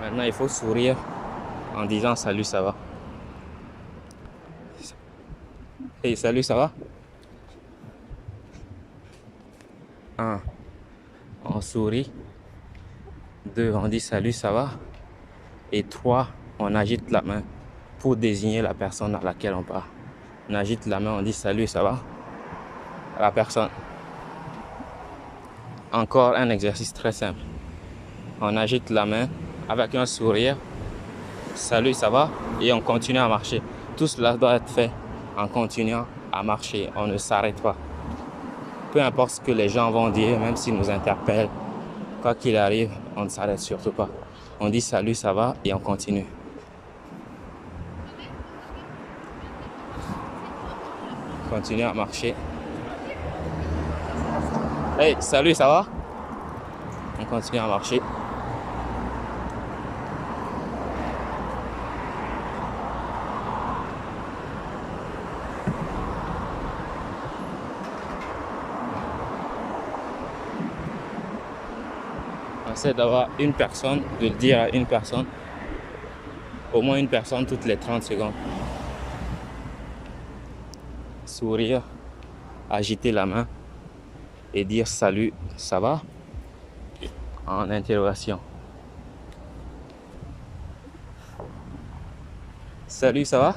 Maintenant, il faut sourire en disant salut, ça va. Hey, salut, ça va? 1, on sourit. 2, on dit salut, ça va. Et 3, on agite la main pour désigner la personne à laquelle on parle. On agite la main, on dit salut, ça va à la personne. Encore un exercice très simple. On agite la main avec un sourire. Salut, ça va? Et on continue à marcher. Tout cela doit être fait en continuant à marcher. On ne s'arrête pas. Peu importe ce que les gens vont dire, même s'ils nous interpellent, quoi qu'il arrive, on ne s'arrête surtout pas. On dit salut, ça va et on continue. Continue à marcher. Hey, salut, ça va? On continue à marcher. On essaie d'avoir une personne, de le dire à une personne, au moins une personne toutes les 30 secondes. Sourire, agiter la main et dire salut, ça va? En interrogation. Salut, ça va?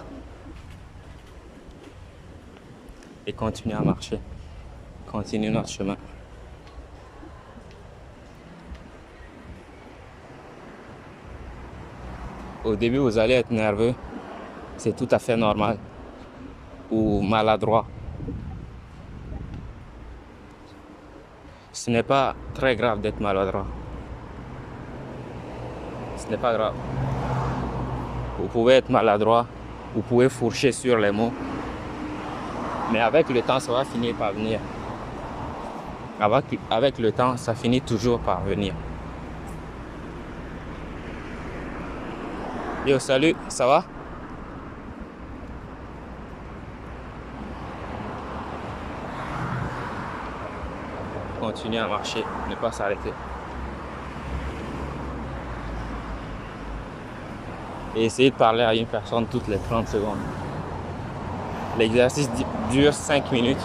Et continuer à marcher. Continuer notre chemin. Au début, vous allez être nerveux. C'est tout à fait normal. Ou maladroit. Ce n'est pas très grave d'être maladroit. Ce n'est pas grave. Vous pouvez être maladroit, vous pouvez fourcher sur les mots, mais avec le temps, ça va finir par venir. Avec le temps, ça finit toujours par venir. Yo, salut, ça va? Continuez à marcher, ne pas s'arrêter. Et essayez de parler à une personne toutes les 30 secondes. L'exercice dure 5 minutes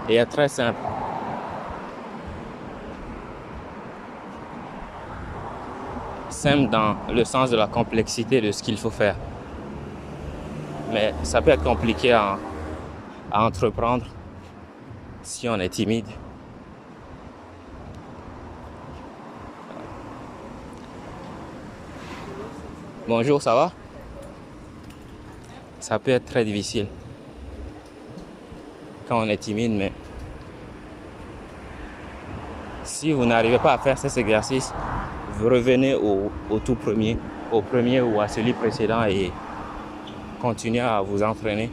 et est très simple. Simple dans le sens de la complexité de ce qu'il faut faire. Mais ça peut être compliqué à entreprendre si on est timide. Bonjour, ça va? Ça peut être très difficile quand on est timide, mais si vous n'arrivez pas à faire cet exercice, vous revenez au tout premier, au premier ou à celui précédent et continuez à vous entraîner.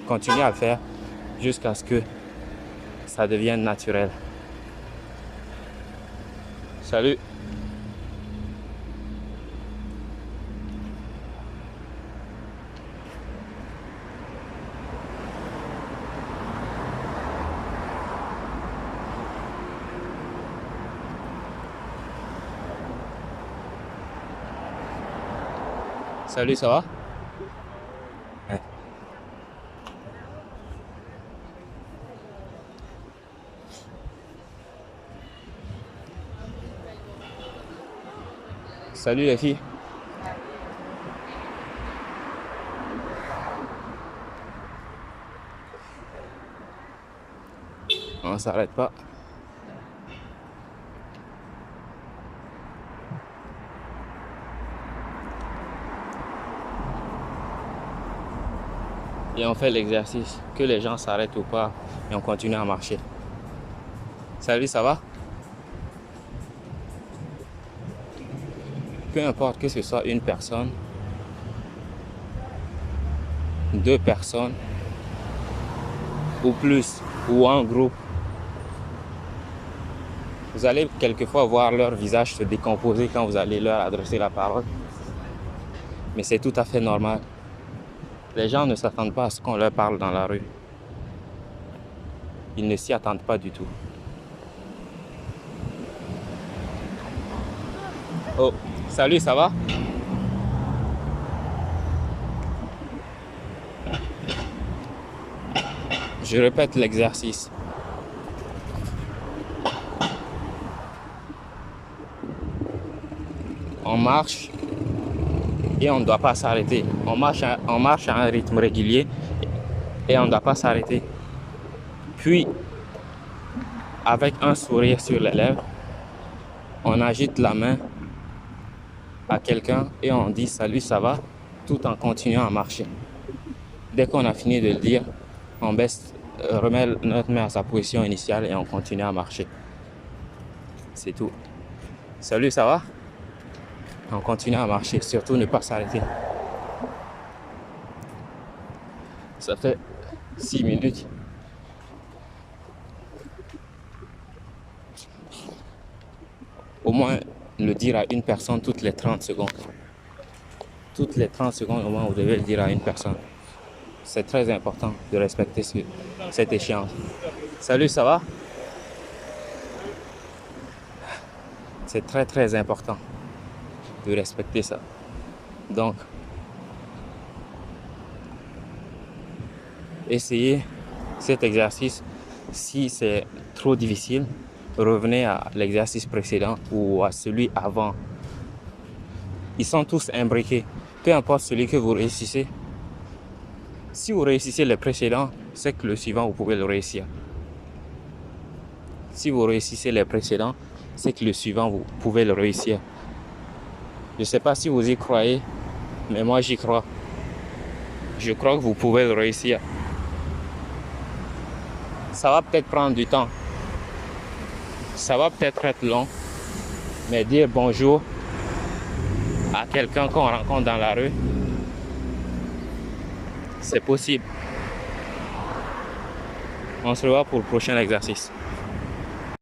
Continuez à le faire jusqu'à ce que ça devienne naturel. Salut! Salut, ça va? Ouais. Salut les filles. On s'arrête pas. Et on fait l'exercice, que les gens s'arrêtent ou pas, et on continue à marcher. Salut, ça va? Peu importe que ce soit une personne, 2 personnes, ou plus, ou un groupe, vous allez quelquefois voir leur visage se décomposer quand vous allez leur adresser la parole. Mais c'est tout à fait normal. Les gens ne s'attendent pas à ce qu'on leur parle dans la rue. Ils ne s'y attendent pas du tout. Oh, salut, ça va? Je répète l'exercice. On marche et on ne doit pas s'arrêter. On marche à un rythme régulier et on ne doit pas s'arrêter. Puis, avec un sourire sur les lèvres, on agite la main à quelqu'un et on dit salut, ça va, tout en continuant à marcher. Dès qu'on a fini de le dire, on remet notre main à sa position initiale et on continue à marcher. C'est tout. Salut, ça va? On continue à marcher, surtout ne pas s'arrêter. Ça fait 6 minutes. Au moins le dire à une personne toutes les 30 secondes. Toutes les 30 secondes, au moins, vous devez le dire à une personne. C'est très important de respecter cette échéance. Salut, ça va? C'est très, très important de respecter ça. Donc, essayez cet exercice. Si c'est trop difficile, revenez à l'exercice précédent ou à celui avant. Ils sont tous imbriqués. Peu importe celui que vous réussissez. Si vous réussissez le précédent, c'est que le suivant, vous pouvez le réussir. Si vous réussissez les précédents, c'est que le suivant, vous pouvez le réussir. Je ne sais pas si vous y croyez, mais moi j'y crois. Je crois que vous pouvez le réussir. Ça va peut-être prendre du temps. Ça va peut-être être long. Mais dire bonjour à quelqu'un qu'on rencontre dans la rue, c'est possible. On se revoit pour le prochain exercice.